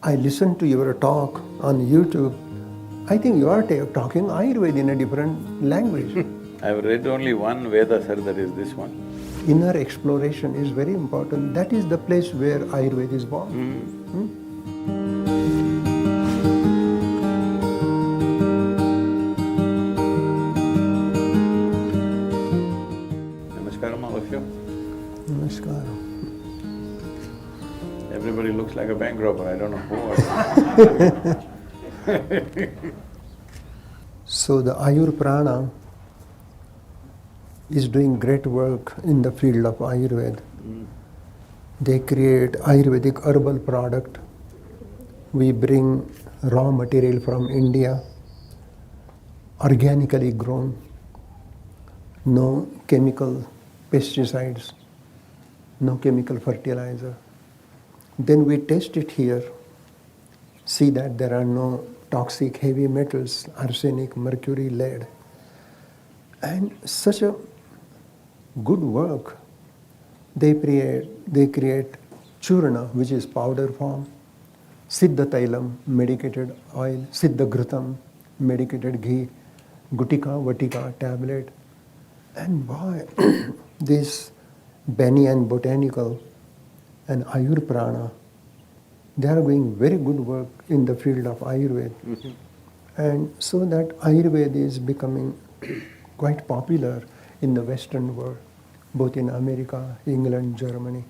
I listened to your talk on YouTube. I think you are talking Ayurveda in a different language. I've read only one Veda, sir, that is this one. Inner exploration is very important. That is the place where Ayurveda is born. Namaskaram, all of you. Namaskaram. Everybody looks like a bank robber, I don't know who or… So the Ayur Prana is doing great work in the field of Ayurveda. They create Ayurvedic herbal product. We bring raw material from India, organically grown, no chemical pesticides, no chemical fertilizer. Then we test it here, see that there are no toxic heavy metals, arsenic, mercury, lead. And such a good work. They create churna, which is powder form, siddha tailam, medicated oil, siddha ghrutam, medicated ghee, gutika, vatika, tablet. And boy, this Bani and botanical and Ayur Prana, they are doing very good work in the field of Ayurveda. And so that Ayurveda is becoming quite popular in the Western world, both in America, England, Germany.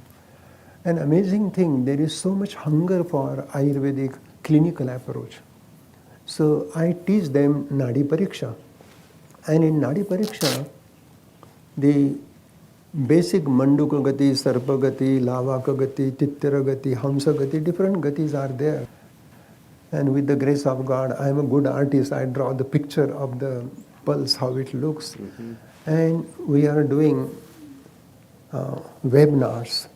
An amazing thing, there is so much hunger for Ayurvedic clinical approach. So I teach them Nadi Pariksha. And in Nadi Pariksha, the basic Manduka Gati, Sarpa Gati, Lavaka Gati, Tittira Gati, Hamsa Gati, different Gatis are there. And with the grace of God, I am a good artist. I draw the picture of the pulse, how it looks. And we are doing webinars.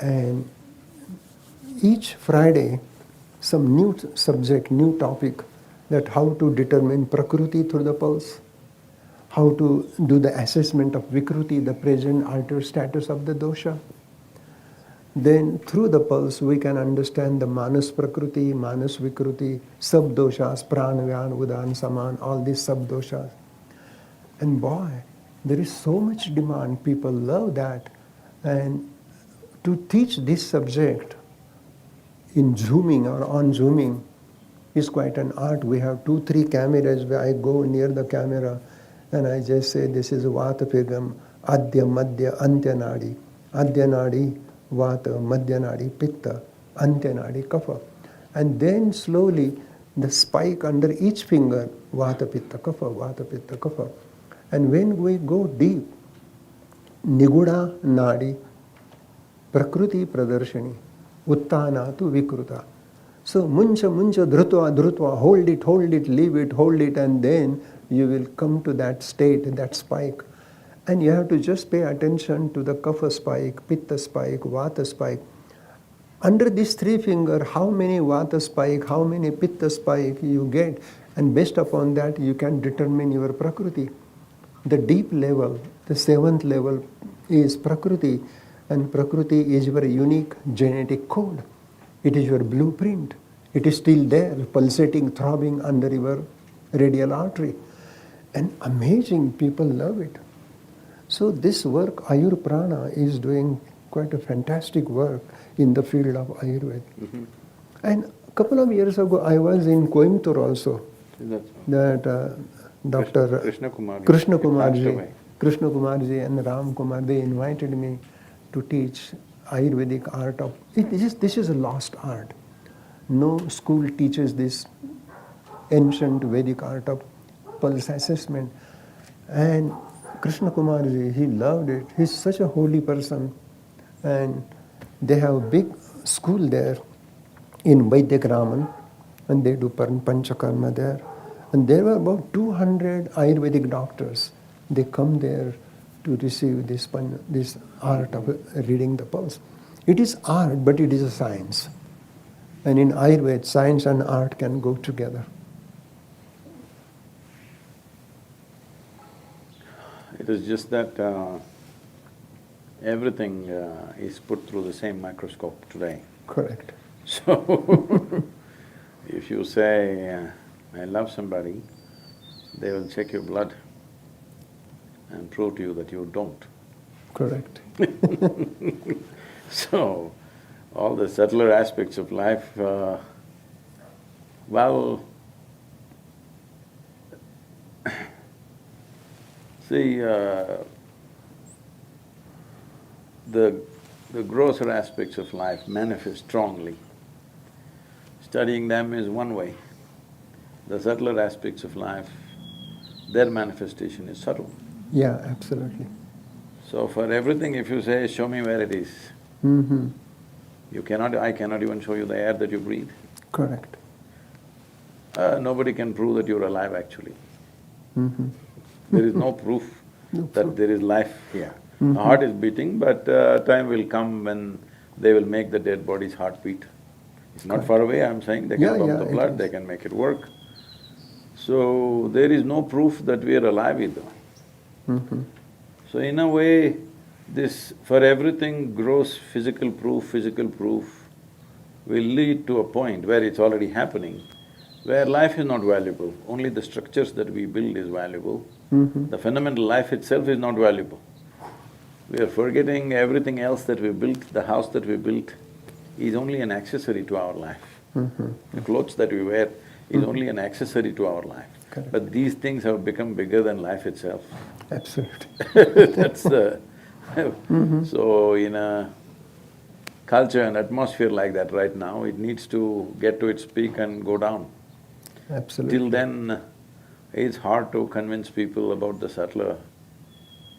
And each Friday, some new subject, new topic, that how to determine Prakriti through the pulse, how to do the assessment of Vikruti, the present altered status of the dosha. Then through the pulse we can understand the Manas Prakriti, Manas Vikruti, sub-doshas, Pranavyan, Udan, Saman, all these sub-doshas. And boy, there is so much demand, people love that. And to teach this subject in Zooming or on Zooming is quite an art. We have 2-3 cameras where I go near the camera and I just say, this is Vata Pigam, Adya, Madhya, Antya Nadi. Adya Nadi, Vata, Madhya Nadi, Pitta, Antya Nadi, Kapha. And then slowly the spike under each finger, Vata, Pitta, Kapha, Vata, Pitta, Kapha. And when we go deep, Niguda Nadi, Prakriti Pradarshani, Uttana tu Vikruta. So muncha, dhrutva, dhrutva, hold it, leave it, hold it, and then you will come to that state, that spike. And you have to just pay attention to the kapha spike, pitta spike, vata spike. Under these 3 fingers, how many vata spike, how many pitta spike you get, and based upon that you can determine your prakriti. The deep level, the 7th level is prakriti, and prakriti is your unique genetic code. It is your blueprint. It is still there, pulsating, throbbing under your radial artery. And amazing, people love it. So this work, Ayur Prana, is doing quite a fantastic work in the field of Ayurveda. And a couple of years ago, I was in Coimbatore also. That Dr. Krishna Kumarji and Ram Kumar, they invited me to teach Ayurvedic art of… This is a lost art. No school teaches this ancient Vedic art of pulse assessment. And Krishna Kumarji, he loved it. He's such a holy person. And they have a big school there in Vaidyagraman, and they do Panchakarma there. And there were about 200 Ayurvedic doctors. They come there to receive this art of reading the pulse. It is art, but it is a science. And in Ayurveda, science and art can go together. It is just that everything is put through the same microscope today. Correct. So, if you say, I love somebody, they will check your blood and prove to you that you don't. Correct. So, all the subtler aspects of life, well, see, the grosser aspects of life manifest strongly. Studying them is one way. The subtler aspects of life, their manifestation is subtle. Yeah, absolutely. So for everything, if you say, show me where it is, you cannot… I cannot even show you the air that you breathe. Correct. Nobody can prove that you're alive actually. There is no proof that there is life here. The heart is beating, but time will come when they will make the dead body's heart beat. It's not far away, I'm saying, they can pump the blood, they can make it work. So, there is no proof that we are alive either. So in a way, this… for everything gross physical proof will lead to a point where it's already happening, where life is not valuable, only the structures that we build is valuable. The fundamental life itself is not valuable. We are forgetting everything else that we built, the house that we built is only an accessory to our life. The clothes that we wear is only an accessory to our life. Correct. But these things have become bigger than life itself. Absolutely. That's the… So in a culture and atmosphere like that right now, it needs to get to its peak and go down. Absolutely. Till then, it's hard to convince people about the subtler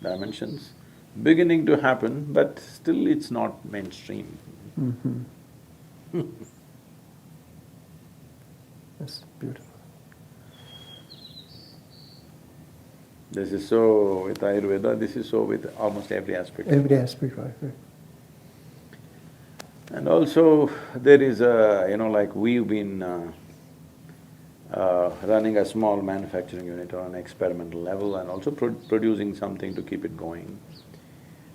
dimensions. Beginning to happen, but still it's not mainstream. That's beautiful. This is so with Ayurveda, this is so with almost every aspect. Every aspect, right. And also, there is a… like we've been running a small manufacturing unit on an experimental level and also producing something to keep it going.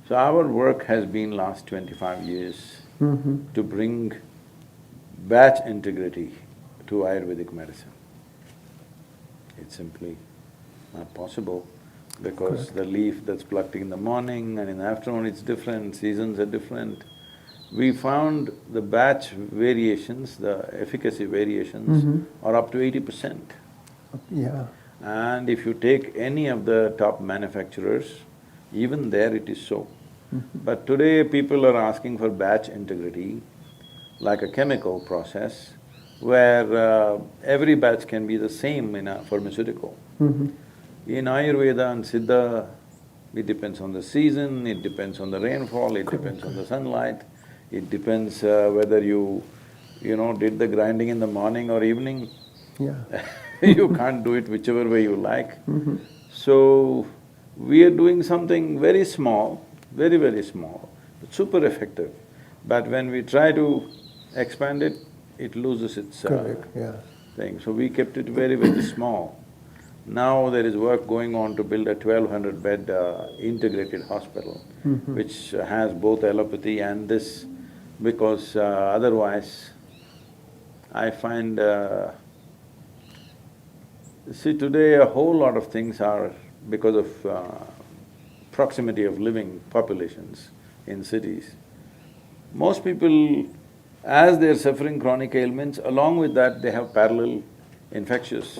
So our work has been last 25 years to bring batch integrity to Ayurvedic medicine. It's simply not possible because the leaf that's plucked in the morning and in the afternoon it's different, seasons are different. We found the batch variations, the efficacy variations are up to 80%. Yeah. And if you take any of the top manufacturers, even there it is so. But today people are asking for batch integrity, like a chemical process, where every batch can be the same in a pharmaceutical. In Ayurveda and Siddha, it depends on the season, it depends on the rainfall, it depends on the sunlight, it depends whether you did the grinding in the morning or evening. Yeah. You can't do it whichever way you like. So, we are doing something very small, very, very small, but super effective. But when we try to expand it, it loses its thing. So we kept it very, very small. Now there is work going on to build a 1200-bed integrated hospital, which has both allopathy and this, because otherwise I find… see, today a whole lot of things are because of proximity of living populations in cities. Most people, as they're suffering chronic ailments, along with that they have parallel infectious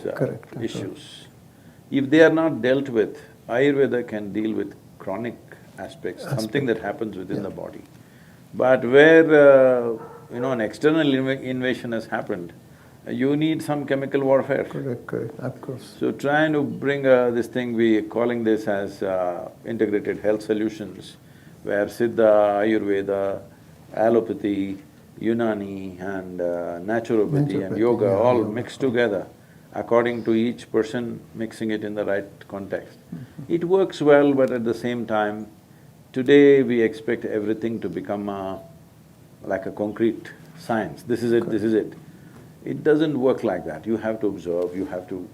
issues. If they are not dealt with, Ayurveda can deal with chronic aspects, something that happens within the body. But where an external invasion has happened, you need some chemical warfare. Correct, of course. So trying to bring this thing, we are calling this as integrated health solutions, where Siddha, Ayurveda, allopathy, Unani and naturopathy and yoga all mixed together according to each person, mixing it in the right context. It works well, but at the same time, today we expect everything to become like a concrete science. This is it, this is it. It doesn't work like that. You have to observe, you have to…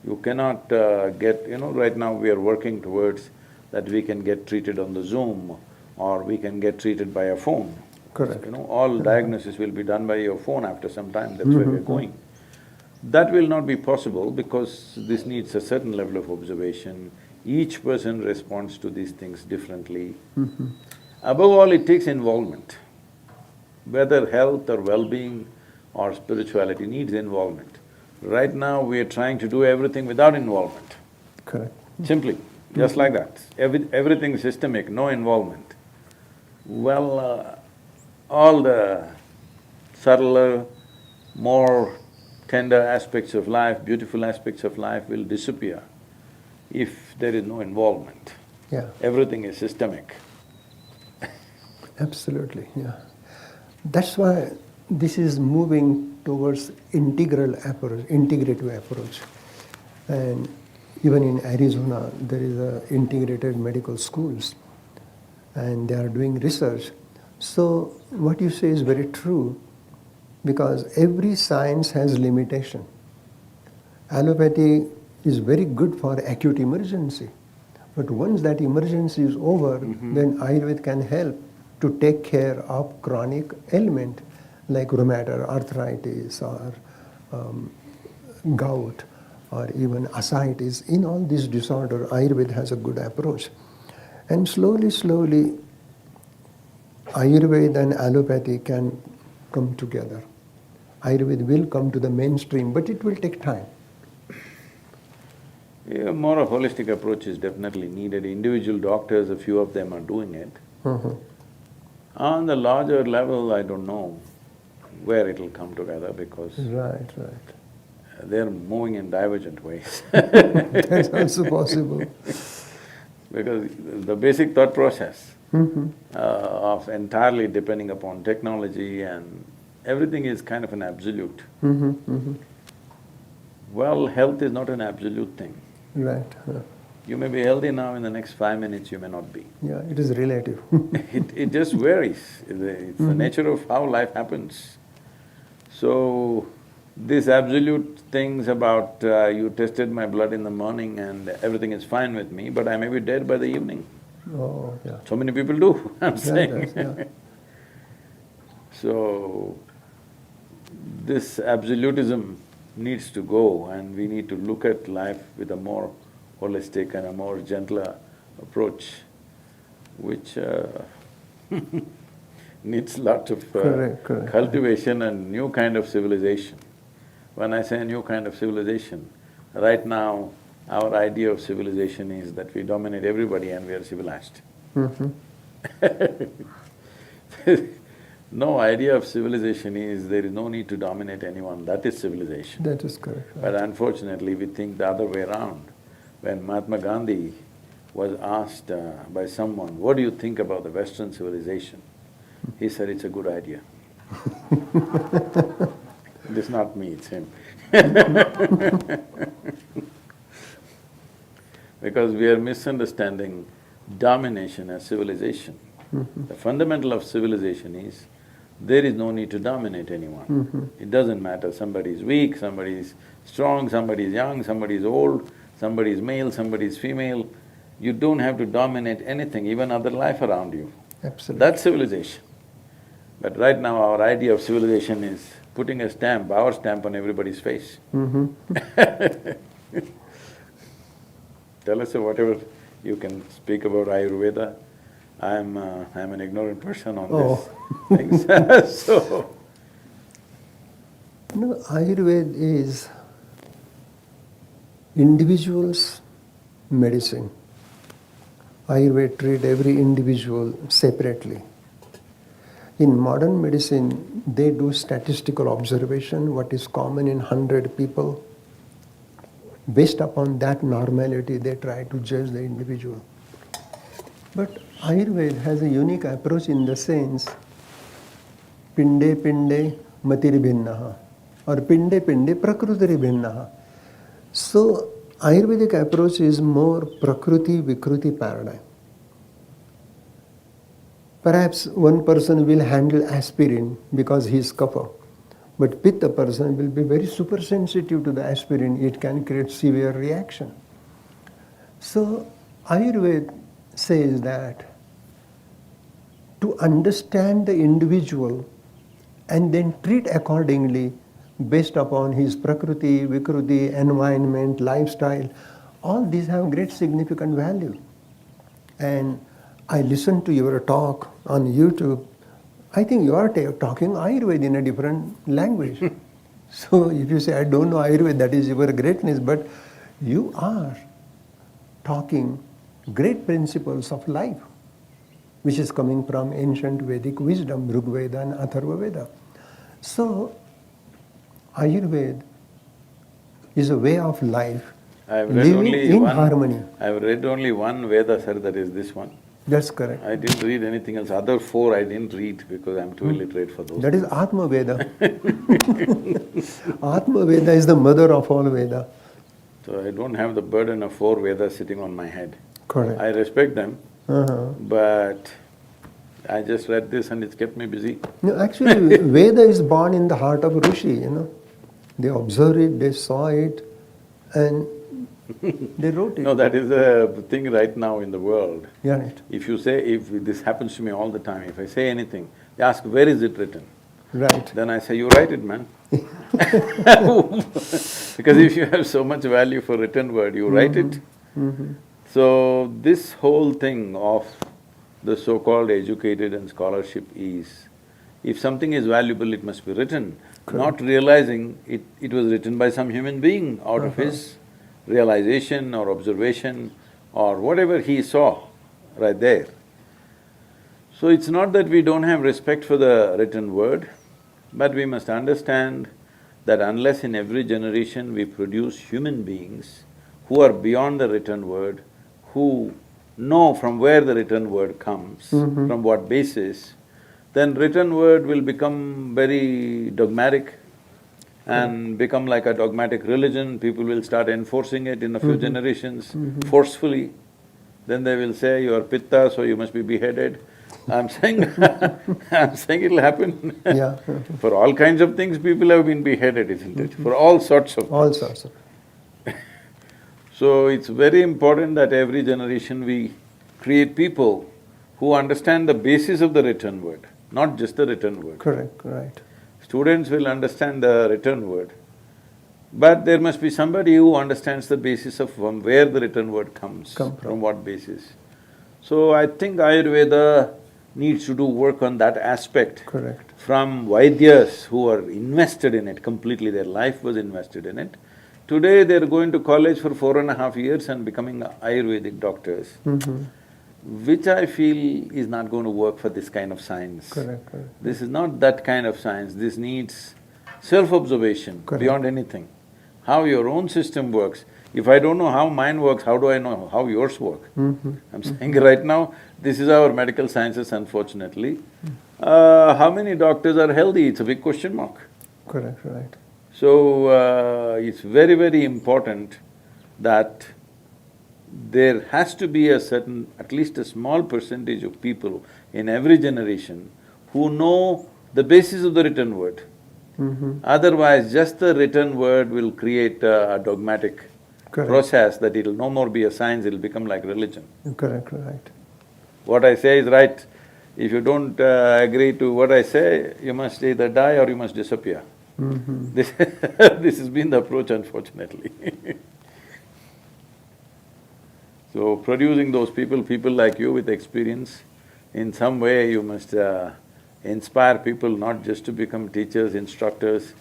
You cannot get… right now we are working towards that we can get treated on the Zoom or we can get treated by a phone. Correct. All diagnosis will be done by your phone after some time, that's where we're going. That will not be possible because this needs a certain level of observation. Each person responds to these things differently. Above all, it takes involvement. Whether health or well-being or spirituality needs involvement. Right now, we are trying to do everything without involvement. Correct. Simply, just like that. Everything systemic, no involvement. Well, all the subtler, more tender aspects of life, beautiful aspects of life will disappear if there is no involvement. Yeah. Everything is systemic. Absolutely, yeah. That's why this is moving towards integral approach, integrative approach. And even in Arizona, there is a integrated medical schools, and they are doing research. So what you say is very true, because every science has limitation. Allopathy is very good for acute emergency, but once that emergency is over, then Ayurveda can help to take care of chronic ailment like rheumatoid arthritis or gout or even ascites. In all these disorders, Ayurveda has a good approach. And slowly, slowly, Ayurveda and allopathy can come together. Ayurveda will come to the mainstream, but it will take time. Yeah, more a holistic approach is definitely needed. Individual doctors, a few of them are doing it. On the larger level, I don't know where it'll come together because Right. they're moving in divergent ways. That's also possible. Because the basic thought process of entirely depending upon technology and everything is kind of an absolute. Well, health is not an absolute thing. Right. You may be healthy now, in the next 5 minutes you may not be. Yeah, it is relative. It just varies, it's the nature of how life happens. So, these absolute things about you tested my blood in the morning and everything is fine with me, but I may be dead by the evening. Oh, yeah. So many people do, I'm saying. Yeah. So, this absolutism needs to go and we need to look at life with a more holistic and a more gentler approach, which needs lot of Correct. cultivation and new kind of civilization. When I say new kind of civilization, right now our idea of civilization is that we dominate everybody and we are civilized. No, idea of civilization is there is no need to dominate anyone, that is civilization. That is correct. But unfortunately, we think the other way around. When Mahatma Gandhi was asked by someone, what do you think about the Western civilization? He said, it's a good idea. This is not me, it's him. Because we are misunderstanding domination as civilization. The fundamental of civilization is, there is no need to dominate anyone. It doesn't matter, somebody is weak, somebody is strong, somebody is young, somebody is old, somebody is male, somebody is female. You don't have to dominate anything, even other life around you. Absolutely. That's civilization. But right now our idea of civilization is putting a stamp, our stamp on everybody's face. Tell us whatever you can speak about Ayurveda. I'm an ignorant person on this things. So… No, Ayurveda is individual's medicine. Ayurveda treat every individual separately. In modern medicine, they do statistical observation, what is common in 100 people. Based upon that normality, they try to judge the individual. But Ayurveda has a unique approach in the sense, pinde pinde matiri bhinnaha or pinde pinde prakrutiri bhinnaha. So, Ayurvedic approach is more prakriti vikruti paradigm. Perhaps one person will handle aspirin because he is kapha, but pitta person will be very super sensitive to the aspirin, it can create severe reaction. So, Ayurveda says that to to understand the individual and then treat accordingly based upon his prakriti, vikruti, environment, lifestyle. All these have great significant value. And I listened to your talk on YouTube. I think you are talking Ayurveda in a different language. So if you say, I don't know Ayurveda, that is your greatness, but you are talking great principles of life, which is coming from ancient Vedic wisdom, Rig Veda and Atharva Veda. So Ayurveda is a way of life, I've read living only in one. harmony. I've read only one Veda, sir, that is this one. That's correct. I didn't read anything else. Other four I didn't read because I'm too illiterate for those. That is Atma Veda. Atma Veda is the mother of all Veda. So I don't have the burden of four Vedas sitting on my head. Correct. I respect them, Uh-huh. but I just read this and it's kept me busy. No, actually, Veda is born in the heart of Rishi. They observed it, they saw it, and they wrote it. No, that is a thing right now in the world. Yeah, right. If you say, if this happens to me all the time, if I say anything, they ask, where is it written? Right. Then I say, you write it, man. Because if you have so much value for written word, you write it. Mm-hmm. So, this whole thing of the so-called educated and scholarship is, if something is valuable, it must be written, not realizing it was written by some human being out of his realization or observation or whatever he saw right there. So it's not that we don't have respect for the written word, but we must understand that unless in every generation we produce human beings who are beyond the written word, who know from where the written word comes, from what basis, then written word will become very dogmatic and become like a dogmatic religion. People will start enforcing it in a few generations forcefully. Then they will say, you are pitta, so you must be beheaded. I'm saying I'm saying it'll happen. Yeah. For all kinds of things, people have been beheaded, isn't it? For all sorts of All sorts of. So it's very important that every generation we create people who understand the basis of the written word, not just the written word. Correct, right. Students will understand the written word, but there must be somebody who understands the basis of from where the written word comes, from what basis. So I think Ayurveda needs to do work on that aspect. Correct. From Vaidyas who are invested in it completely, their life was invested in it. Today they're going to college for 4.5 years and becoming Ayurvedic doctors, which I feel is not going to work for this kind of science. Correct, correct. This is not that kind of science, this needs self-observation beyond anything. How your own system works. If I don't know how mine works, how do I know how yours work? I'm saying right now, this is our medical sciences, unfortunately. How many doctors are healthy? It's a big question mark. Correct, right. So, it's very, very important that there has to be a certain, at least a small percentage of people in every generation who know the basis of the written word. Otherwise, just the written word will create a dogmatic process that it'll no more be a science, it'll become like religion. Correct, right. What I say is right. If you don't agree to what I say, you must either die or you must disappear. This this has been the approach, unfortunately. So producing those people like you with experience, in some way you must inspire people not just to become teachers, instructors,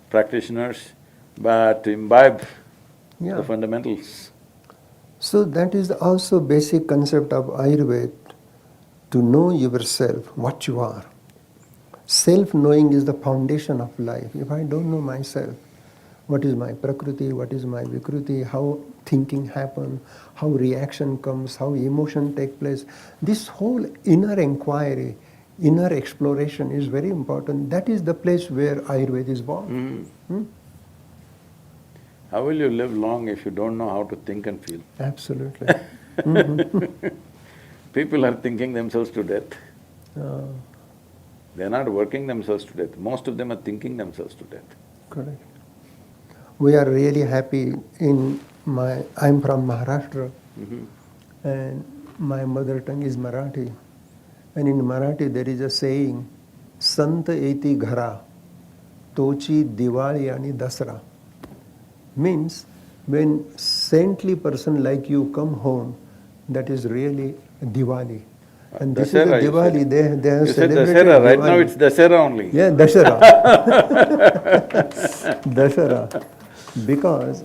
practitioners, but to imbibe the fundamentals. So that is also basic concept of Ayurveda, to know yourself, what you are. Self-knowing is the foundation of life. If I don't know myself, what is my prakriti, what is my vikruti, how thinking happens, how reaction comes, how emotion take place, this whole inner inquiry, inner exploration is very important. That is the place where Ayurveda is born. How will you live long if you don't know how to think and feel? Absolutely. People are thinking themselves to death. They're not working themselves to death. Most of them are thinking themselves to death. Correct. We are really happy I'm from Maharashtra and my mother tongue is Marathi. And in Marathi there is a saying, Sant eti ghara, tochi Diwali ani Dasara. Means when saintly person like you come home, that is really Diwali. And this Dasara, is a Diwali, they have you said celebrated Dasara, right Diwali. now it's Dasara only. Yeah, Dashara. Dashara. Because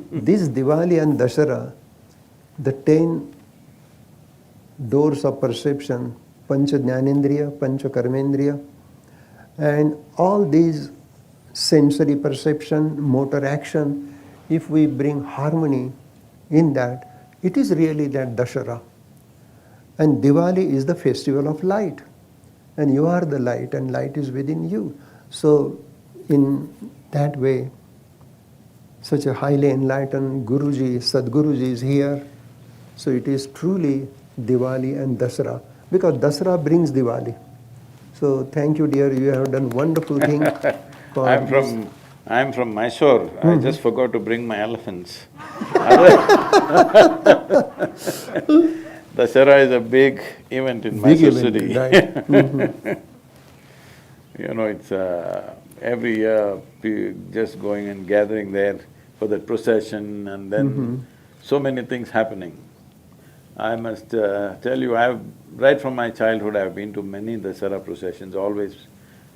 this Diwali and Dashara, the 10 doors of perception, Pancha Jnanendriya, Pancha Karmendriya, and all these sensory perception, motor action, if we bring harmony in that, it is really that Dashara. And Diwali is the festival of light. And you are the light, and light is within you. So, in that way, such a highly enlightened Guruji, Sadhguruji is here. So it is truly Diwali and Dasara, because Dasara brings Diwali. So thank you, dear. You have done wonderful thing. I'm from Mysore. I just forgot to bring my elephants. Dasara is a big event in Mysore city. Right. You know, it's every year just going and gathering there for the procession, and then so many things happening. I must tell you, right from my childhood I've been to many Dasara processions. Always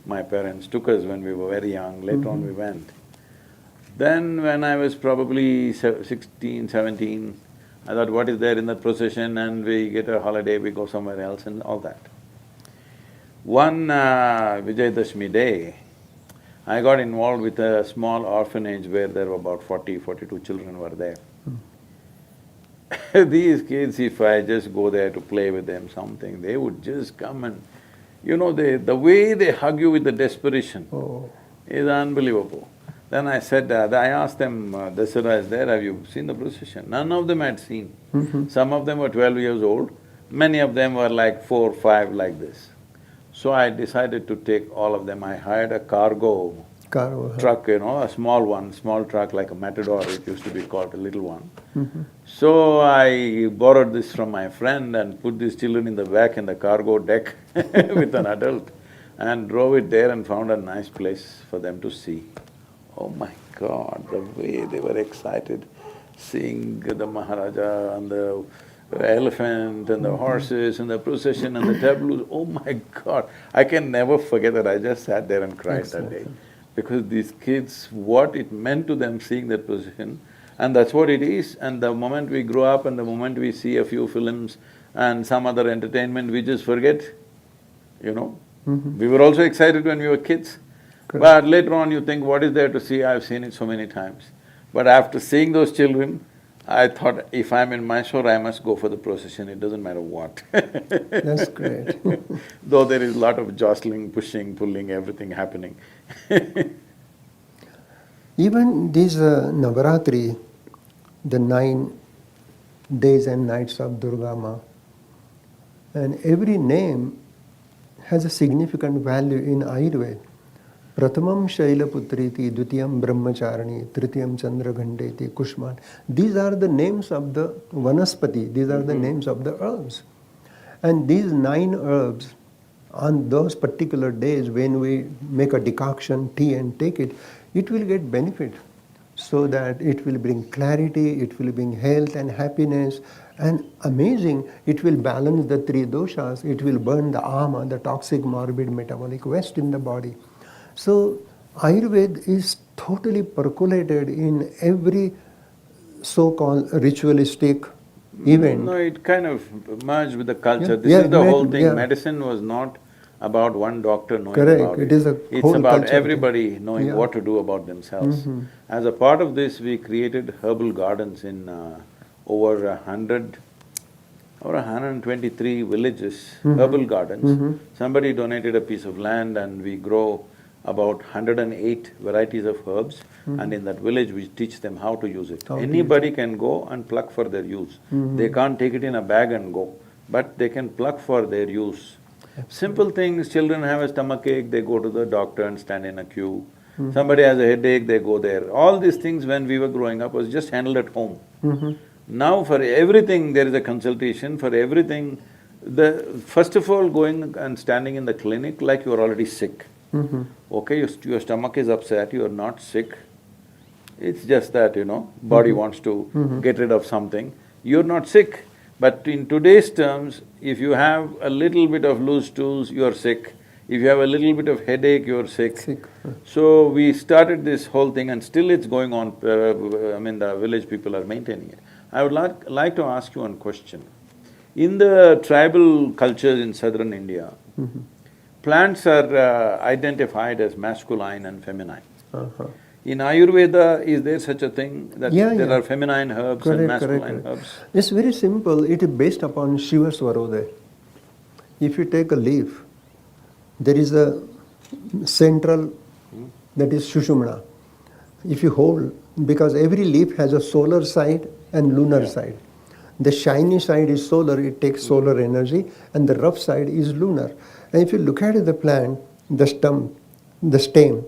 my parents took us when we were very young, later on we went. Then when I was probably 16, 17, I thought, what is there in that procession, and we get a holiday, we go somewhere else and all that. One Vijayadashmi day, I got involved with a small orphanage where there were about 42 children were there. These kids, if I just go there to play with them something, they would just come and… You know, the way they hug you with the desperation is unbelievable. Then I said, I asked them, Dasara is there, have you seen the procession? None of them had seen. Some of them were 12 years old, many of them were like 4, 5 like this. So I decided to take all of them. I hired a cargo truck, you know, a small truck like a Matador, it used to be called, a little one. So I borrowed this from my friend and put these children in the back in the cargo deck with an adult and drove it there and found a nice place for them to see. Oh my God, the way they were excited seeing the Maharaja and the elephant and the horses and the procession and the tableaus, oh my God! I can never forget that. I just sat there and cried that day. Because these kids, what it meant to them seeing that procession, and that's what it is. And the moment we grow up and the moment we see a few films and some other entertainment, we just forget, you know. We were also excited when we were kids. But later on you think, what is there to see? I've seen it so many times. But after seeing those children, I thought, if I'm in Mysore, I must go for the procession, it doesn't matter what. That's great. Though there is a lot of jostling, pushing, pulling, everything happening. Even this Navaratri, the 9 days and nights of Durga Ma, and every name has a significant value in Ayurveda. Pratamam Shailaputriti, Dutiyam Brahmacharani, Tritiyam Chandraghandeti, Kushman. These are the names of the Vanaspati, these are the names of the herbs. And these 9 herbs, on those particular days when we make a decoction, tea and take it, it will get benefit. So that it will bring clarity, it will bring health and happiness, and amazing, it will balance the 3 doshas, it will burn the ama, the toxic morbid metabolic waste in the body. So, Ayurveda is totally percolated in every so-called ritualistic event. No, it kind of merged with the culture. This is the whole thing. Medicine was not about one doctor knowing about it. It's about everybody knowing what to do about themselves. As a part of this, we created herbal gardens in over 123 villages, herbal gardens. Somebody donated a piece of land and we grow about 108 varieties of herbs, and in that village we teach them how to use it. Anybody can go and pluck for their use. They can't take it in a bag and go, but they can pluck for their use. Simple things, children have a stomachache, they go to the doctor and stand in a queue. Somebody has a headache, they go there. All these things when we were growing up was just handled at home. Now for everything there is a consultation, for everything First of all, going and standing in the clinic like you are already sick. Okay, your stomach is upset, you are not sick. It's just that, body wants to get rid of something. You're not sick. But in today's terms, if you have a little bit of loose stools, you're sick. If you have a little bit of headache, you're sick. So we started this whole thing and still it's going on, the village people are maintaining it. I would like to ask you one question. In the tribal cultures in southern India, plants are identified as masculine and feminine. In Ayurveda, is there such a thing that there are feminine herbs and masculine herbs? It's very simple, it is based upon Shiva Swarodaya. If you take a leaf, there is a central, that is Shushumna. If you hold, because every leaf has a solar side and lunar side. The shiny side is solar, it takes solar energy, and the rough side is lunar. And if you look at the plant, the stem,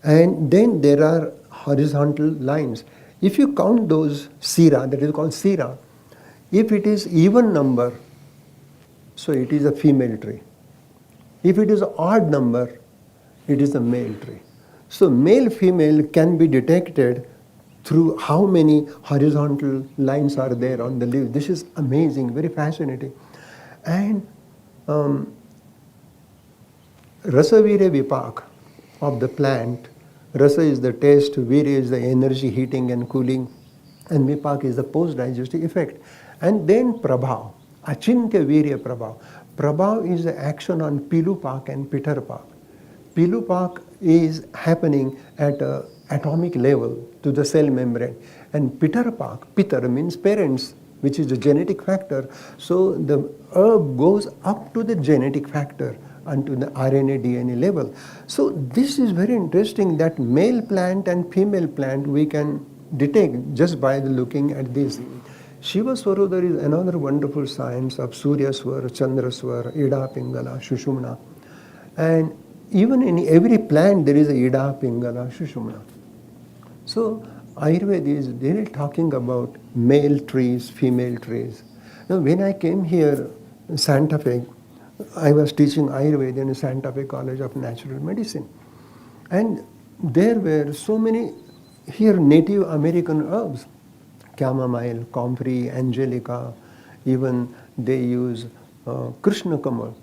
and then there are horizontal lines. If you count those sira, that is called sira, if it is even number, so it is a female tree. If it is odd number, it is a male tree. So male-female can be detected through how many horizontal lines are there on the leaf. This is amazing, very fascinating. And Rasa Virya Vipak of the plant, Rasa is the taste, Virya is the energy, heating and cooling, and Vipak is the post-digestive effect. And then Prabhav, Achintya Virya Prabhav. Prabhav is the action on Pilupak and Pitharpak. Pilupak is happening at an atomic level to the cell membrane. And Pitharpak, Pitar means parents, which is the genetic factor. So the herb goes up to the genetic factor onto the RNA, DNA level. So this is very interesting that male plant and female plant we can detect just by looking at this. Shiva Swarodaya is another wonderful science of Surya Swara, Chandra Swara, Ida, Pingala, Shushumna. And even in every plant there is a Ida, Pingala, Shushumna. So Ayurveda is really talking about male trees, female trees. Now when I came here in Santa Fe, I was teaching Ayurveda in Santa Fe College of Natural Medicine. And there were so many here Native American herbs, chamomile, comfrey, angelica, even they use Krishna Kamal,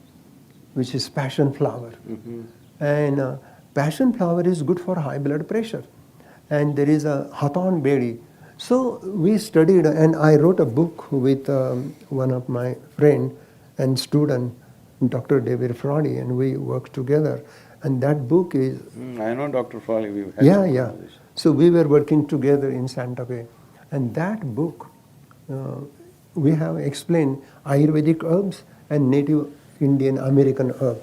which is passion flower. And passion flower is good for high blood pressure. And there is a Hathon Bedi. So we studied, and I wrote a book with one of my friend and student, Dr. David Fraudy, and we worked together. And that book is... I know Dr. Fraudy, we've had So we were working together in Santa Fe. And that book, we have explained Ayurvedic herbs and Native Indian American herbs.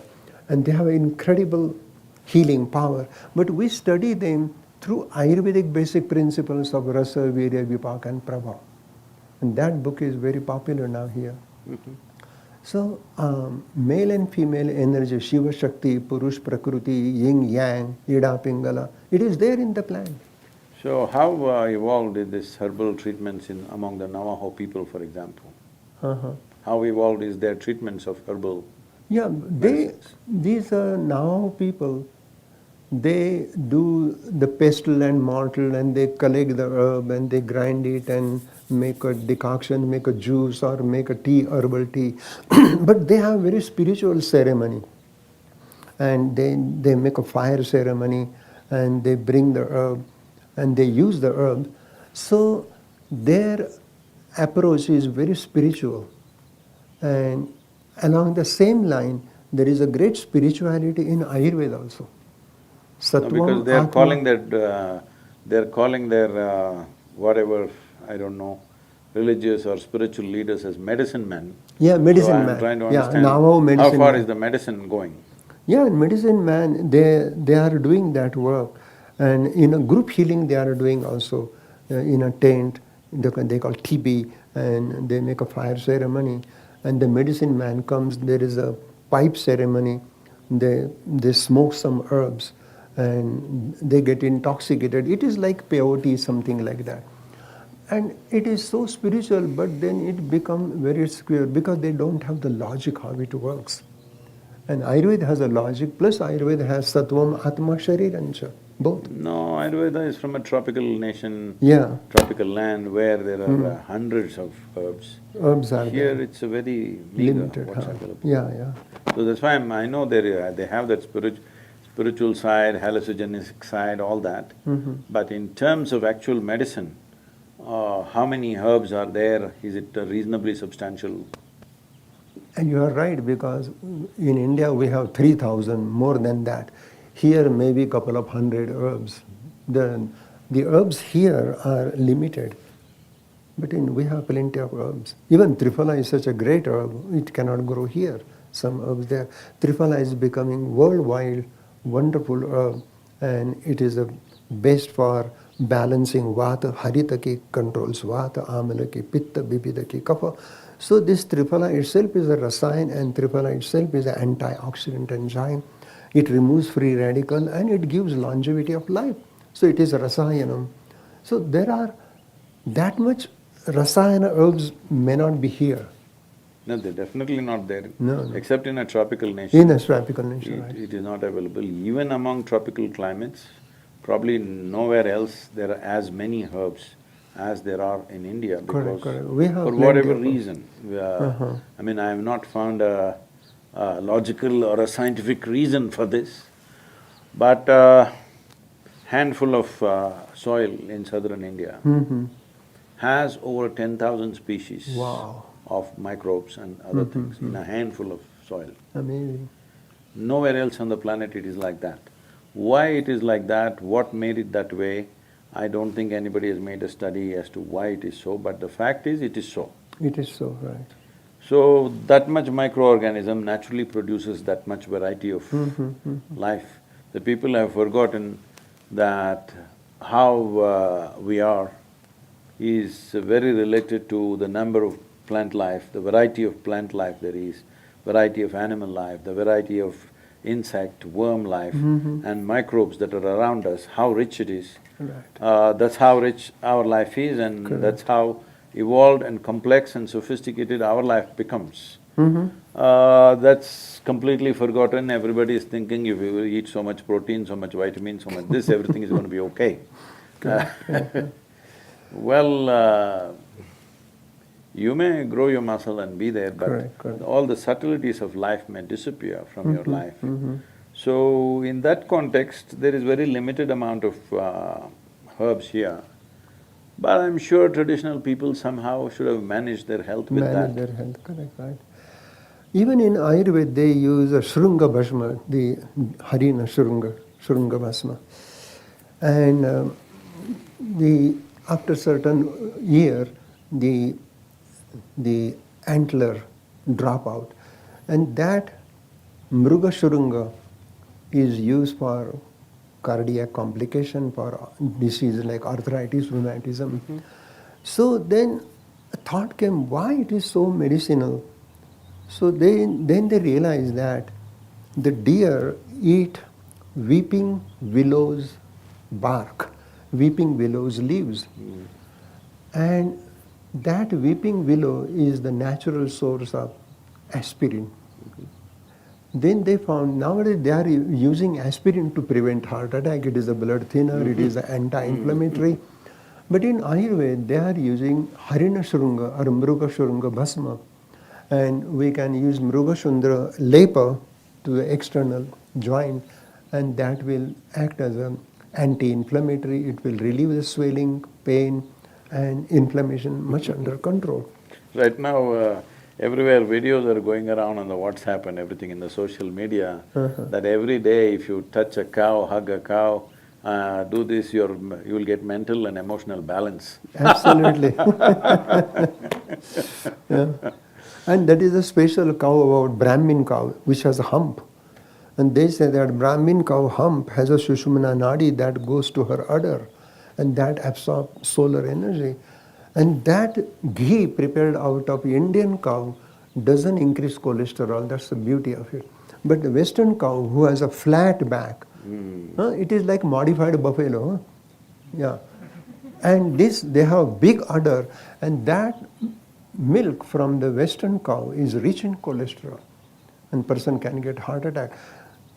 And they have incredible healing power. But we study them through Ayurvedic basic principles of Rasa, Virya, Vipak and Prabha. And that book is very popular now here. So, male and female energy, Shiva Shakti, Purush Prakriti, Yin Yang, Ida Pingala, it is there in the plant. So how evolved is this herbal treatments among the Navajo people, for example? How evolved is their treatments of herbal medicines? These Navajo people, they do the pestle and mortar and they collect the herb and they grind it and make a decoction, make a juice or make a tea, herbal tea. But they have very spiritual ceremony. And they make a fire ceremony and they bring the herb and they use the herb. So their approach is very spiritual. And along the same line, there is a great spirituality in Ayurveda also. Because they are calling their whatever, I don't know, religious or spiritual leaders as medicine men. Yeah, medicine man. man. I'm trying to understand how far is the medicine going? Yeah, medicine man, they are doing that work. And in a group healing they are doing also in a tent, they call TB, and they make a fire ceremony. And the medicine man comes, there is a pipe ceremony, they smoke some herbs and they get intoxicated. It is like peyote, something like that. And it is so spiritual, but then it becomes very square because they don't have the logic how it works. And Ayurveda has a logic, plus Ayurveda has Sattvam, Atma, Sharirancha, both. No, Ayurveda is from a tropical nation, Yeah, tropical land where there are hundreds of herbs. herbs are Here there. it's a very meager Limited, what's huh? available. Yeah, yeah. So that's why I know they have that spiritual side, hallucinogenic side, all that. But in terms of actual medicine, how many herbs are there? Is it reasonably substantial? And you are right, because in India we have 3,000, more than that. Here maybe a couple of hundred herbs. The herbs here are limited, but we have plenty of herbs. Even Triphala is such a great herb, it cannot grow here. Some herbs there. Triphala is becoming worldwide wonderful herb, and it is the best for balancing Vata. Haritaki controls Vata, Amalaki, Pitta, Bipidaki, Kapha. So this Triphala itself is a rasayan, and Triphala itself is an antioxidant enzyme. It removes free radical and it gives longevity of life. So it is a rasayanam. So there are that much rasayana herbs may not be here. No, they're definitely not there. No. Except in a tropical nation. In a tropical nation, right? It is not available. Even among tropical climates, probably nowhere else there are as many herbs as there are in India, because Correct. We have for plenty whatever of- reason, I mean, I have not found a logical or a scientific reason for this, but handful of soil in southern India has over 10,000 species Wow. of microbes and other things in a handful of soil. Amazing. Nowhere else on the planet it is like that. Why it is like that, what made it that way, I don't think anybody has made a study as to why it is so, but the fact is it is so. It is so, right. So, that much microorganism naturally produces that much variety of life. The people have forgotten that how we are is very related to the number of plant life, the variety of plant life there is, variety of animal life, the variety of insect, worm life and microbes that are around us, how rich it is. Right. That's how rich our life is, and that's how evolved and complex and sophisticated our life becomes. That's completely forgotten. Everybody is thinking if you eat so much protein, so much vitamin, so much this, everything is going to be okay. Well, you may grow your muscle and be there, but Correct. all the subtleties of life may disappear from your life. So, in that context, there is very limited amount of herbs here. But I'm sure traditional people somehow should have managed their health with Manage that. their health, correct, right. Even in Ayurveda, they use a Shrunga Bhasma, the Harina Shrunga Bhasma. And after certain year, the antler drop out. And that Mruga Shrunga is used for cardiac complication, for diseases like arthritis, rheumatism. So then a thought came, why it is so medicinal? So then they realized that the deer eat weeping willow's bark, weeping willow's leaves. And that weeping willow is the natural source of aspirin. Then they found nowadays they are using aspirin to prevent heart attack. It is a blood thinner, it is an anti-inflammatory. But in Ayurveda, they are using Harina Shrunga or Mruga Shrunga Bhasma. And we can use Mruga Shrunga Lepa to the external joint, and that will act as an anti-inflammatory. It will relieve the swelling, pain, and inflammation much under control. Right now, everywhere videos are going around on the WhatsApp and everything in the social media, that every day if you touch a cow, hug a cow, do this, you will get mental and emotional balance. Absolutely. Yeah. And that is a special cow about Brahmin cow, which has a hump. And they say that Brahmin cow hump has a Sushumna Nadi that goes to her udder, and that absorbs solar energy. And that ghee prepared out of Indian cow doesn't increase cholesterol, that's the beauty of it. But the Western cow who has a flat back, it is like modified buffalo. Yeah. And this, they have big udder, and that milk from the western cow is rich in cholesterol, and person can get heart attack.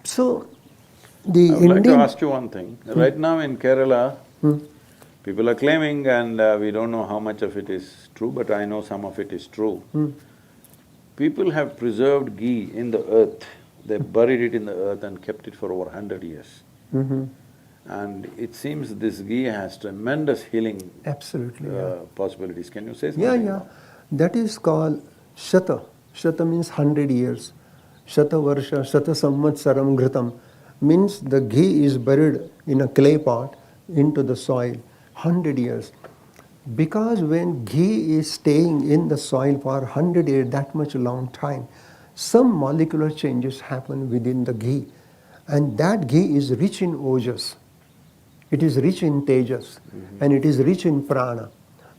So the I would like to Indian ask you one thing. Right now in Kerala, people are claiming, and we don't know how much of it is true, but I know some of it is true. People have preserved ghee in the earth. They buried it in the earth and kept it for over 100 years. And it seems this ghee has tremendous healing absolutely, possibilities. Can you say something yeah, about that is called Shata. Shata means 100 years. Shata Varsha, Shata Samvatsaram Ghritam means the ghee is buried in a clay pot into the soil, 100 years. Because when ghee is staying in the soil for 100 years, that much long time, some molecular changes happen within the ghee. And that ghee is rich in ojas. It is rich in tejas, and it is rich in prana.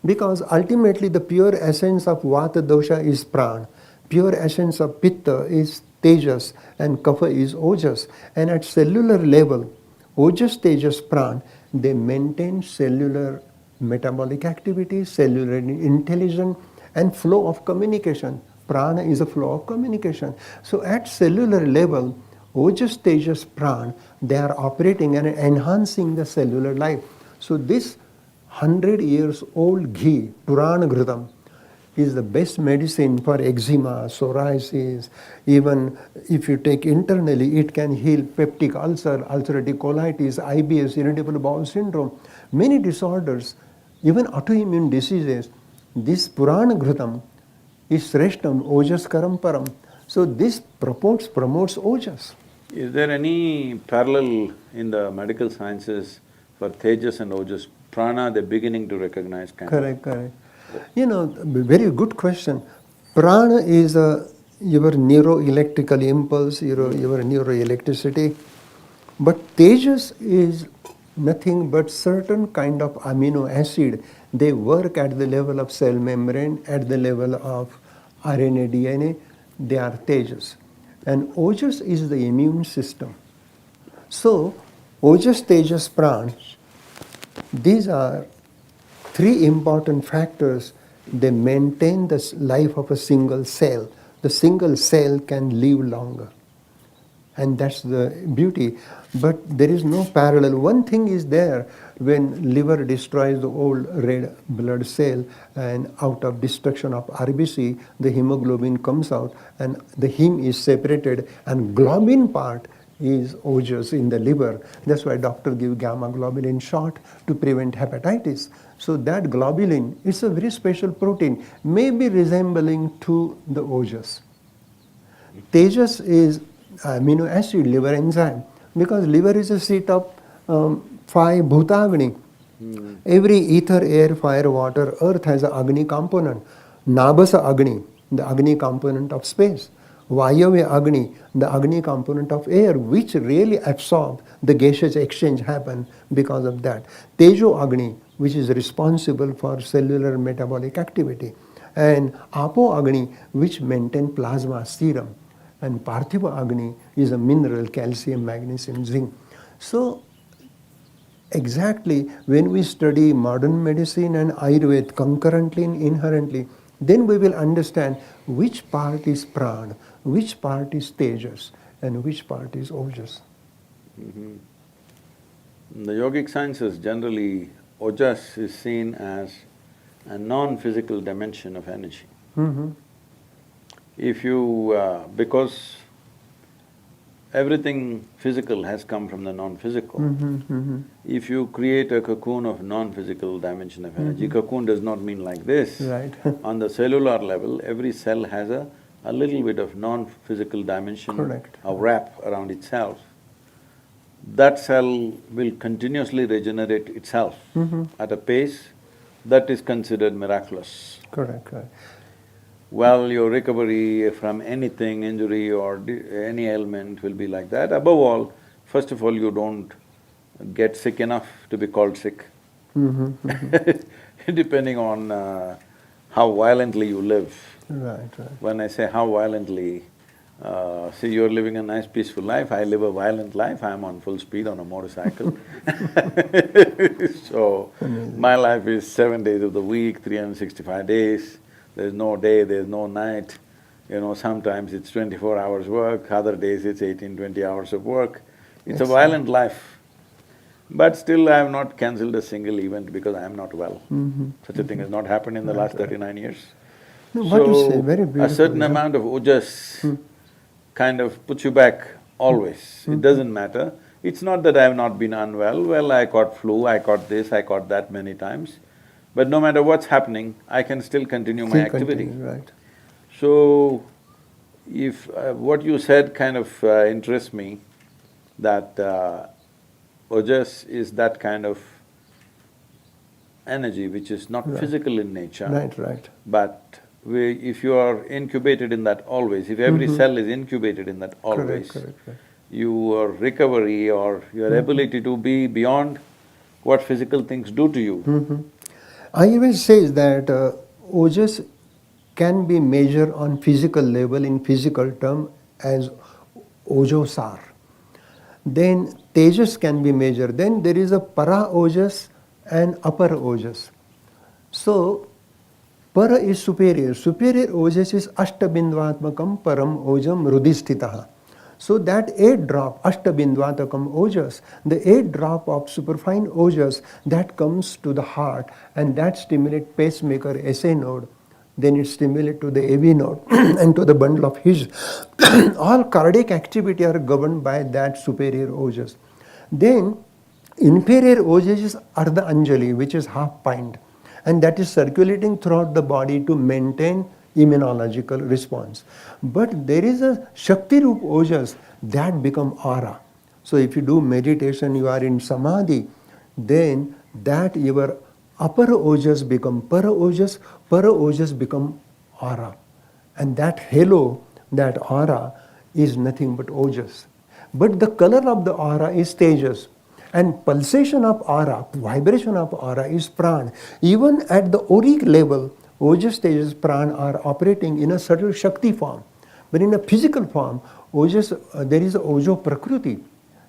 Because ultimately the pure essence of vata dosha is prana, pure essence of pitta is tejas, and kapha is ojas. And at cellular level, ojas, tejas, prana, they maintain cellular metabolic activity, cellular intelligence, and flow of communication. Prana is a flow of communication. So at cellular level, ojas, tejas, prana, they are operating and enhancing the cellular life. So this 100 years old ghee, Purana Ghritam, is the best medicine for eczema, psoriasis. Even if you take internally, it can heal peptic ulcer, ulcerative colitis, IBS, irritable bowel syndrome, many disorders, even autoimmune diseases. This Purana Ghritam is Sreshtam, Ojas Karam Param. So this promotes Ojas. Is there any parallel in the medical sciences for Tejas and Ojas? Prana, they're beginning to recognize kind of. Correct. You know, very good question. Prana is your neuroelectrical impulse, your neuroelectricity. But Tejas is nothing but certain kind of amino acid. They work at the level of cell membrane, at the level of RNA, DNA. They are Tejas. And Ojas is the immune system. So, Ojas, Tejas, Prana, these are three important factors. They maintain the life of a single cell. The single cell can live longer. And that's the beauty. But there is no parallel. One thing is there, when liver destroys the old red blood cell, and out of destruction of RBC, the hemoglobin comes out, and the heme is separated, and globin part is ojas in the liver. That's why doctors give gamma globulin shot to prevent hepatitis. So that globulin is a very special protein, maybe resembling to the ojas. Tejas is amino acid, liver enzyme, because liver is a seat of 5 bhutagni. Every ether, air, fire, water, earth has a Agni component. Nabasa Agni, the Agni component of space. Vayavya Agni, the Agni component of air, which really absorb the gaseous exchange happen because of that. Tejo Agni, which is responsible for cellular metabolic activity. And Apo Agni, which maintain plasma serum. And Parthiva Agni is a mineral, calcium, magnesium, zinc. So exactly when we study modern medicine and Ayurveda concurrently and inherently, then we will understand which part is prana, which part is tejas, and which part is ojas. In the yogic sciences, generally, ojas is seen as a non-physical dimension of energy. If you… because everything physical has come from the non-physical. If you create a cocoon of non-physical dimension of energy, cocoon does not mean like this. Right. On the cellular level, every cell has a little bit of non-physical dimension Correct. of wrap around itself. That cell will continuously regenerate itself at a pace that is considered miraculous. Correct. Well, your recovery from anything, injury or any ailment will be like that. Above all, first of all, you don't get sick enough to be called sick. Depending on how violently you live. Right. When I say how violently, See, you're living a nice peaceful life, I live a violent life, I'm on full speed on a motorcycle. So, my life is 7 days of the week, 365 days, there's no day, there's no night. Sometimes it's 24 hours work, other days it's 18, 20 hours of work. It's a violent life. But still I have not cancelled a single event because I am not well. Such a thing has not happened in the last 39 years. No, what you say, very beautiful. A certain amount of ojas kind of puts you back always. It doesn't matter. It's not that I have not been unwell, well, I caught flu, I caught this, I caught that many times. But no matter what's happening, I can still continue my activity. Right. So, if what you said kind of interests me, that ojas is that kind of energy which is not physical in nature. Right. But if you are incubated in that always, if every cell is incubated in that always, Correct. your recovery or your ability to be beyond what physical things do to you. Ayurveda says that ojas can be measured on physical level in physical term as ojosar. Then tejas can be measured. Then there is a para ojas and upper ojas. So para is superior. Superior ojas is ashtabindvatmakam param ojam rudhistitaha. So that 8 drop, ashtabindvatakam ojas, the 8 drop of superfine ojas that comes to the heart and that stimulate pacemaker SA node, then it stimulates to the AV node and to the bundle of His. All cardiac activity are governed by that superior ojas. Then inferior ojas is Ardha Anjali, which is half pint, and that is circulating throughout the body to maintain immunological response. But there is a Shakti Rup ojas that become aura. So if you do meditation, you are in samadhi, then that your upper ojas become para ojas become aura. And that halo, that aura is nothing but ojas. But the color of the aura is tejas. And pulsation of aura, vibration of aura is prana. Even at the auric level, ojas, tejas, prana are operating in a subtle Shakti form. But in a physical form, ojas, there is a ojo prakriti.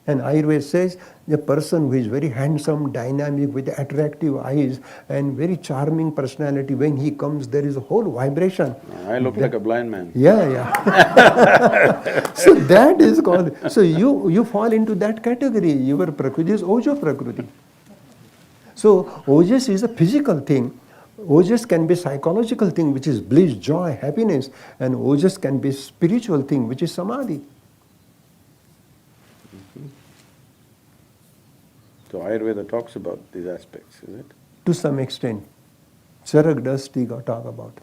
And Ayurveda says the person who is very handsome, dynamic, with attractive eyes and very charming personality, when he comes, there is a whole vibration. I look like a blind man. Yeah. So that is called, so you fall into that category. Your prakriti is ojo prakriti. So ojas is a physical thing. Ojas can be psychological thing, which is bliss, joy, happiness, and ojas can be spiritual thing, which is samadhi. So Ayurveda talks about these aspects, is it? To some extent. Charak does talk about.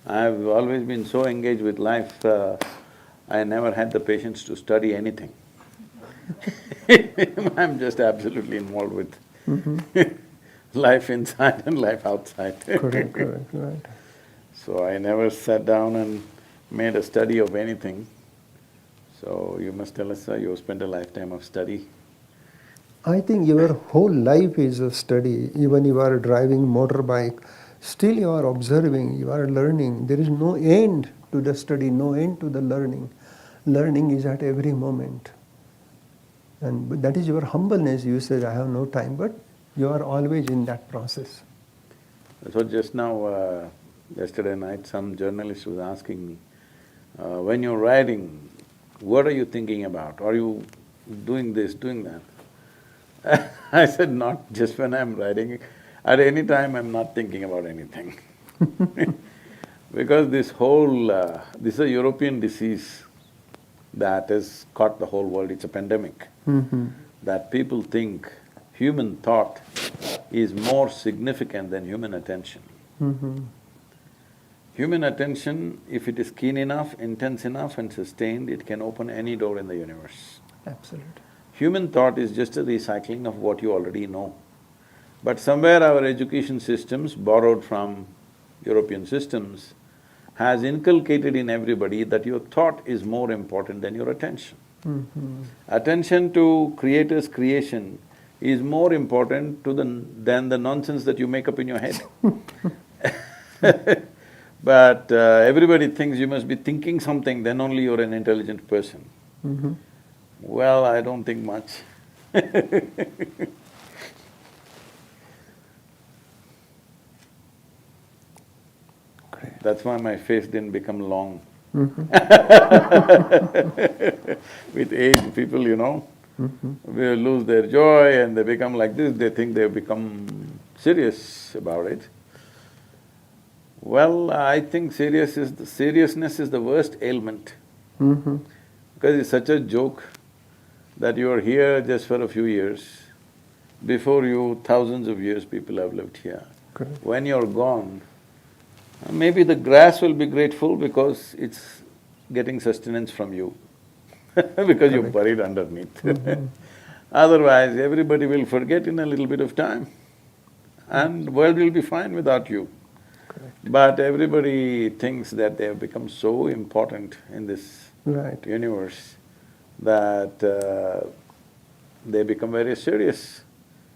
I've always been so engaged with life, I never had the patience to study anything. I'm just absolutely involved with life inside and life outside. Correct, right. So I never sat down and made a study of anything. So you must tell us, you spent a lifetime of study. I think your whole life is a study. Even you are driving motorbike, still you are observing, you are learning. There is no end to the study, no end to the learning. Learning is at every moment. And that is your humbleness. You said, I have no time, but you are always in that process. So just now, yesterday night, some journalist was asking me, when you're writing, what are you thinking about? Are you doing this, doing that? I said, not just when I'm writing. At any time, I'm not thinking about anything. Because this whole… this is a European disease that has caught the whole world, it's a pandemic. That people think human thought is more significant than human attention. Human attention, if it is keen enough, intense enough and sustained, it can open any door in the universe. Absolutely. Human thought is just a recycling of what you already know. But somewhere our education systems, borrowed from European systems, has inculcated in everybody that your thought is more important than your attention. Attention to Creator's creation is more important than the nonsense that you make up in your head. But everybody thinks you must be thinking something, then only you're an intelligent person. Well, I don't think much. Great. That's why my face didn't become long. With age, people, will lose their joy and they become like this, they think they've become serious about it. Well, I think seriousness is the worst ailment. Because it's such a joke that you are here just for a few years. Before you, thousands of years people have lived here. Correct. When you're gone, maybe the grass will be grateful because it's getting sustenance from you because you're buried underneath. Otherwise, everybody will forget in a little bit of time and the world will be fine without you. Correct. But everybody thinks that they have become so important in this Right. universe that they become very serious.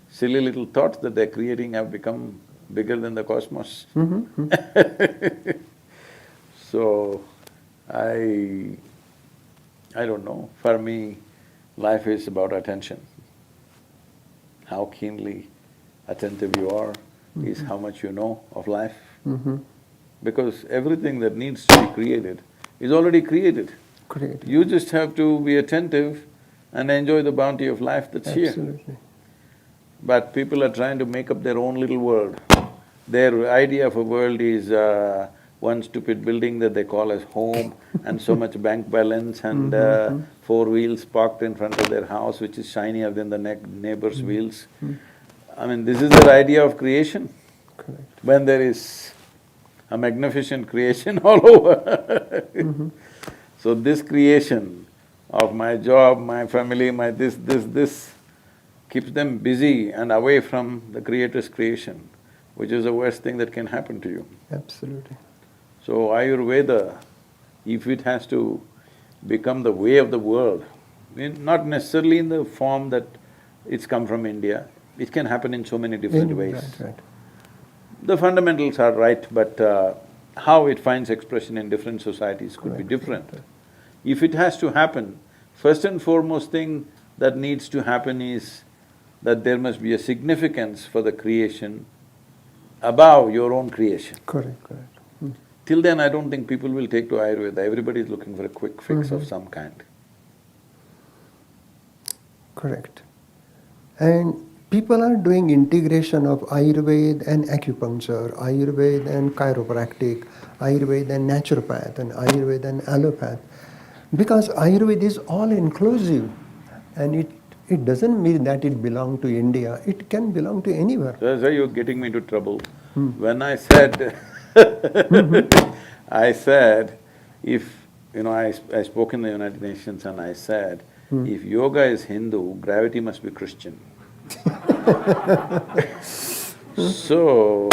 Silly little thoughts that they're creating have become bigger than the cosmos. So, I don't know, for me, life is about attention. How keenly attentive you are is how much you know of life. Because everything that needs to be created is already created. Great. You just have to be attentive and enjoy the bounty of life that's here. Absolutely. But people are trying to make up their own little world. Their idea of a world is one stupid building that they call as home and so much bank balance and 4 wheels parked in front of their house which is shinier than the neighbor's wheels. I mean, this is their idea of creation. Correct. When there is a magnificent creation all over. So this creation of my job, my family, my this keeps them busy and away from the Creator's creation, which is the worst thing that can happen to you. Absolutely. So Ayurveda, if it has to become the way of the world, not necessarily in the form that it's come from India, it can happen in so many different ways. Right, right. The fundamentals are right, but how it finds expression in different societies could be Correct, different. right. If it has to happen, first and foremost thing that needs to happen is that there must be a significance for the creation above your own creation. Correct, correct. Till then, I don't think people will take to Ayurveda, everybody is looking for a quick fix of some kind. Correct. And people are doing integration of Ayurveda and acupuncture, Ayurveda and chiropractic, Ayurveda and naturopath, and Ayurveda and allopath. Because Ayurveda is all inclusive and it doesn't mean that it belongs to India, it can belong to anywhere. So that's why you're getting me into trouble. When I said I said, I spoke in the United Nations and I said, if yoga is Hindu, gravity must be Christian. So,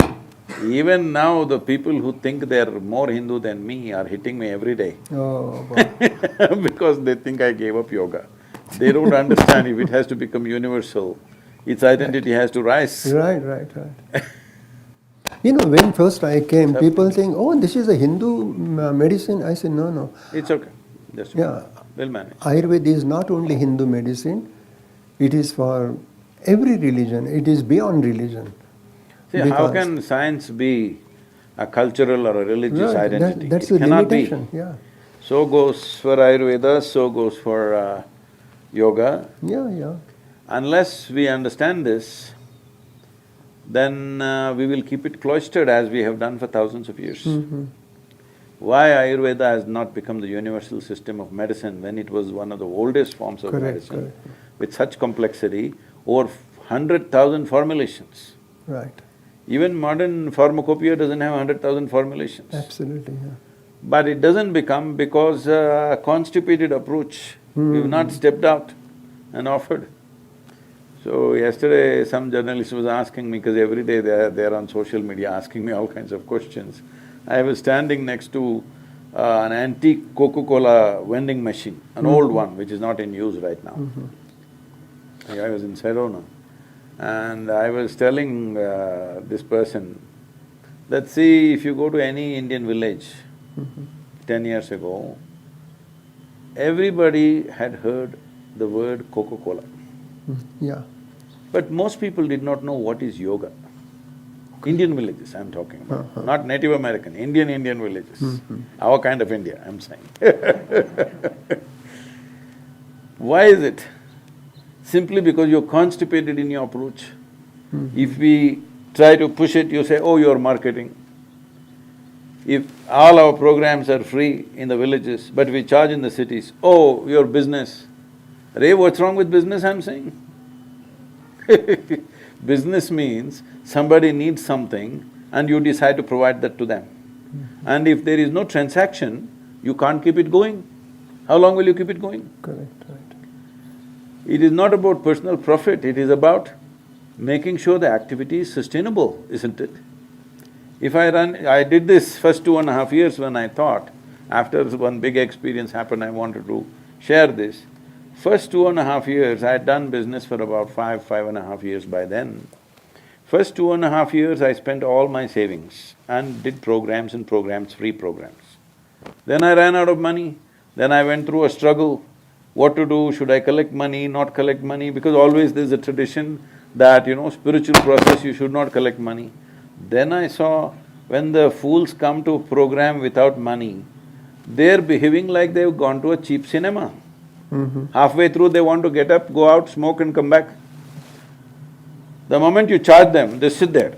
even now the people who think they're more Hindu than me are hitting me every day. Oh, wow. Because they think I gave up yoga. They don't understand if it has to become universal, its identity has to rise. Right, right, right. When first I came, people saying, oh, this is a Hindu medicine. I said, no, no. It's okay, just Yeah. we'll manage. Ayurveda is not only Hindu medicine, it is for every religion, it is beyond religion. See, how can science be a cultural or a religious Right, identity? that's It a cannot be. limitation, yeah. So goes for Ayurveda, so goes for yoga. Yeah, yeah. Unless we understand this, then we will keep it cloistered as we have done for thousands of years. Why Ayurveda has not become the universal system of medicine when it was one of the oldest forms of Correct, medicine, correct. with such complexity, over 100,000 formulations. Right. Even modern pharmacopoeia doesn't have 100,000 formulations. Absolutely, yeah. But it doesn't become because a constipated approach, we've not stepped out and offered. So yesterday some journalist was asking me, because every day they're on social media asking me all kinds of questions. I was standing next to an antique Coca-Cola vending machine, an old one which is not in use right now. I was in Sedona and I was telling this person, That see, if you go to any Indian village 10 years ago, everybody had heard the word Coca-Cola. Yeah. But most people did not know what is yoga. Indian villages I'm talking about, not Native American, Indian villages. Our kind of India, I'm saying. Why is it? Simply because you're constipated in your approach. If we try to push it, you say, oh, you're marketing. If all our programs are free in the villages, but we charge in the cities, oh, your business. Ray, what's wrong with business, I'm saying? Business means somebody needs something and you decide to provide that to them. And if there is no transaction, you can't keep it going. How long will you keep it going? Correct, right. It is not about personal profit, it is about making sure the activity is sustainable, isn't it? If I did this first 2.5 years when I thought, after one big experience happened, I wanted to share this. First 2.5 years, I had done business for about 5.5 years by then. First 2.5 years, I spent all my savings and did programs and programs, free programs. Then I ran out of money, then I went through a struggle, what to do, should I collect money, not collect money, because always there's a tradition that, spiritual process, you should not collect money. Then I saw when the fools come to a program without money, they're behaving like they've gone to a cheap cinema. Halfway through they want to get up, go out, smoke and come back. The moment you charge them, they sit there.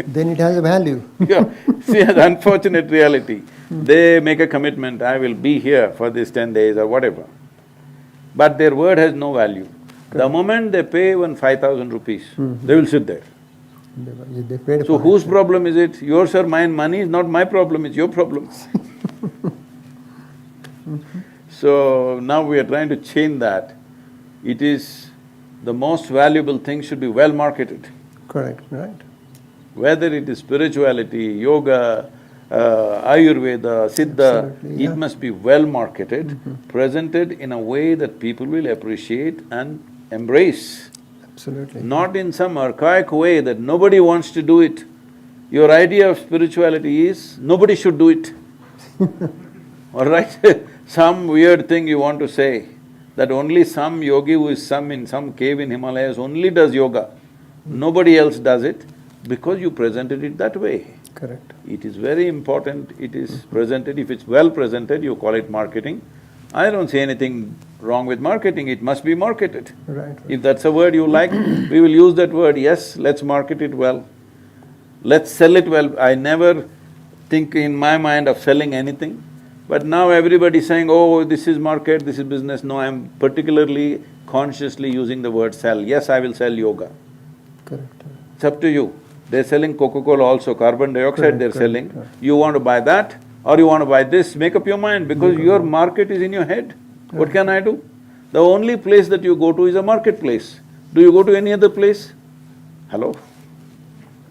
Then it has a value. Yeah, see, the unfortunate reality. They make a commitment, I will be here for these 10 days or whatever. But their word has no value. The moment they pay even 5,000 rupees, they will sit there. They paid So for whose it. problem is it? Yours or mine? Money is not my problem, it's your problem. So now we are trying to change that. It is… the most valuable thing should be well marketed. Correct, right. Whether it is spirituality, yoga, Ayurveda, Siddha, Absolutely, it yeah. must be well marketed, presented in a way that people will appreciate and embrace. Absolutely. Not in some archaic way that nobody wants to do it. Your idea of spirituality is, nobody should do it. All right? Some weird thing you want to say, that only some yogi who is in some cave in Himalayas only does yoga. Nobody else does it, because you presented it that way. Correct. It is very important, it is presented, if it's well presented, you call it marketing. I don't see anything wrong with marketing, it must be marketed. Right. If that's a word you like, we will use that word, yes, let's market it well. Let's sell it well. I never think in my mind of selling anything, but now everybody is saying, oh, this is market, this is business. No, I'm particularly consciously using the word sell. Yes, I will sell yoga. Correct. It's up to you. They're selling Coca-Cola also, carbon dioxide Correct, they're correct, selling. correct. You want to buy that or you want to buy this, make up your mind, because your market is in your head. What can I do? The only place that you go to is a marketplace. Do you go to any other place? Hello?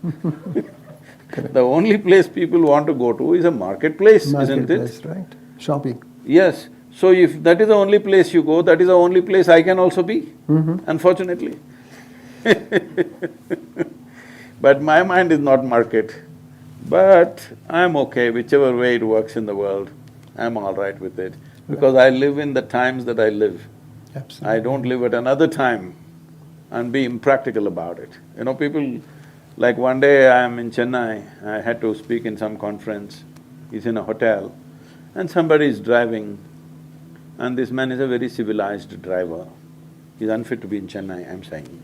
The only place people want to go to is a marketplace, isn't it? Marketplace, right. Shopping. Yes. So if that is the only place you go, that is the only place I can also be, unfortunately. But my mind is not market. But I'm okay, whichever way it works in the world, I'm all right with it. Because I live in the times that I live. Absolutely. I don't live at another time and be impractical about it. People… like one day I'm in Chennai, I had to speak in some conference, he's in a hotel, and somebody is driving, and this man is a very civilized driver. He's unfit to be in Chennai, I'm saying.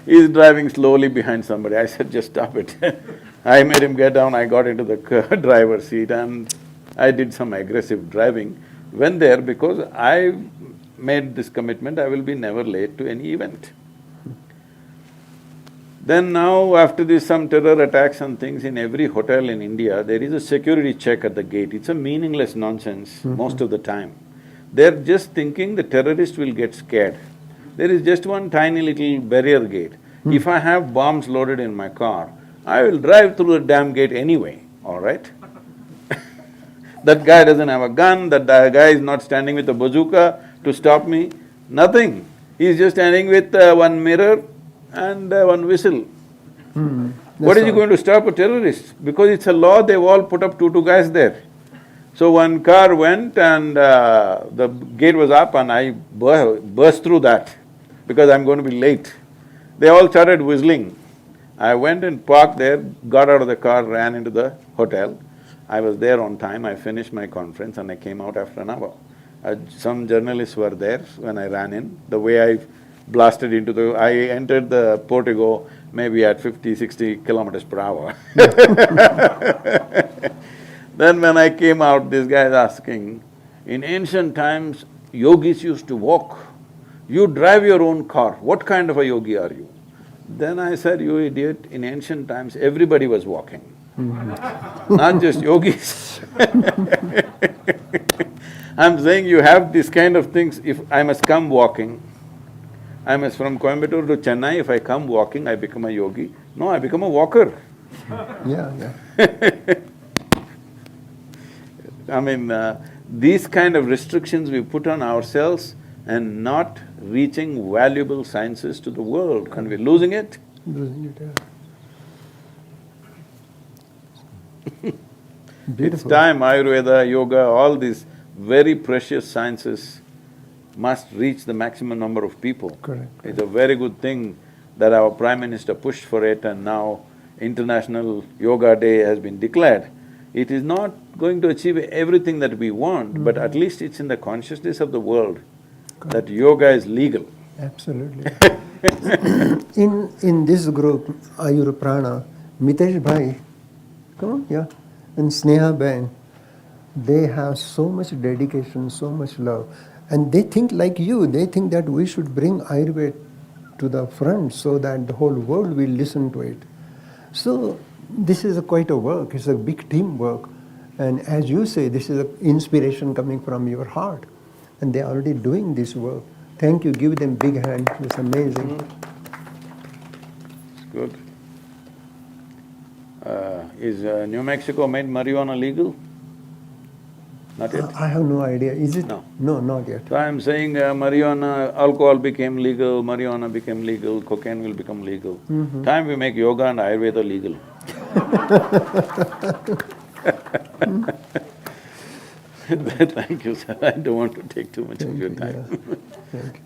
He's driving slowly behind somebody. I said, just stop it. I made him get down, I got into the driver's seat and I did some aggressive driving. Went there because I made this commitment, I will be never late to any event. Then now, after this some terror attacks and things in every hotel in India, there is a security check at the gate. It's a meaningless nonsense most of the time. They're just thinking the terrorist will get scared. There is just one tiny little barrier gate. If I have bombs loaded in my car, I will drive through the damn gate anyway, all right? That guy doesn't have a gun, that guy is not standing with a bazooka to stop me, nothing. He's just standing with one mirror and one whistle. What That's is he all. going to stop a terrorist? Because it's a law, they've all put up two guys there. So one car went and the gate was up and I burst through that because I'm going to be late. They all started whistling. I went and parked there, got out of the car, ran into the hotel. I was there on time, I finished my conference and I came out after an hour. Some journalists were there when I ran in. The way I blasted into I entered the portico maybe at 50, 60 kilometers per hour. Then when I came out, this guy is asking, in ancient times, yogis used to walk. You drive your own car, what kind of a yogi are you? Then I said, you idiot, in ancient times, everybody was walking. Not just yogis. I'm saying you have these kind of things, if I must come walking, I must from Coimbatore to Chennai, if I come walking, I become a yogi. No, I become a walker. Yeah. I mean, these kind of restrictions we put on ourselves and not reaching valuable sciences to the world, and we're losing it. Losing it, yeah. It's Beautiful. time Ayurveda, yoga, all these very precious sciences must reach the maximum number of people. Correct. It's a very good thing that our Prime Minister pushed for it and now International Yoga Day has been declared. It is not going to achieve everything that we want, but at least it's in the consciousness of the world that yoga is legal. Absolutely. In this group, Ayur Prana, Mitesh Bhai, come on, yeah, and Sneha Ben, they have so much dedication, so much love, and they think like you. They think that we should bring Ayurveda to the front so that the whole world will listen to it. So this is quite a work. It's a big teamwork, and as you say, this is an inspiration coming from your heart, and they are already doing this work. Thank you. Give them big hand. It's amazing. It's good. Is New Mexico made marijuana legal? Not yet? I have no idea. Is it? No. No, not yet. So I'm saying marijuana, alcohol became legal, marijuana became legal, cocaine will become legal. Time we make yoga and Ayurveda legal. Thank you, sir. I don't want to take too much of your time. Thank you.